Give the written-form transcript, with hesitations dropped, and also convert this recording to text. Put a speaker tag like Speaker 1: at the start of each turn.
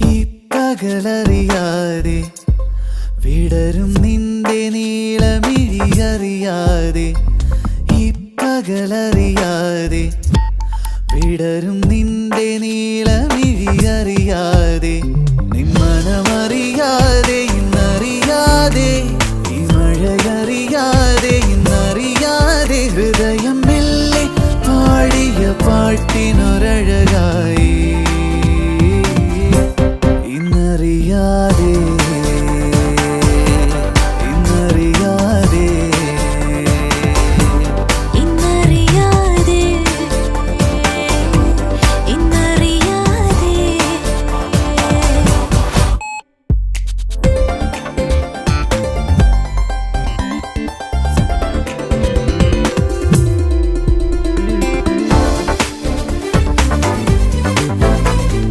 Speaker 1: ഈ പകലറിയാതെ വിടരും നിന്റെ നീളമിഴിയറിയാതെ ഈ പകലറിയാതെ വിടരും നിന്റെ നീളമിഴിയറിയാതെ നിന്മനമറിയാതെ ഇന്നറിയാതെ ഈ മഴയറിയാതെ ഇന്നറിയാതെ ഹൃദയം മെല്ലെ പാടിയ പാട്ടിനൊരഴകായി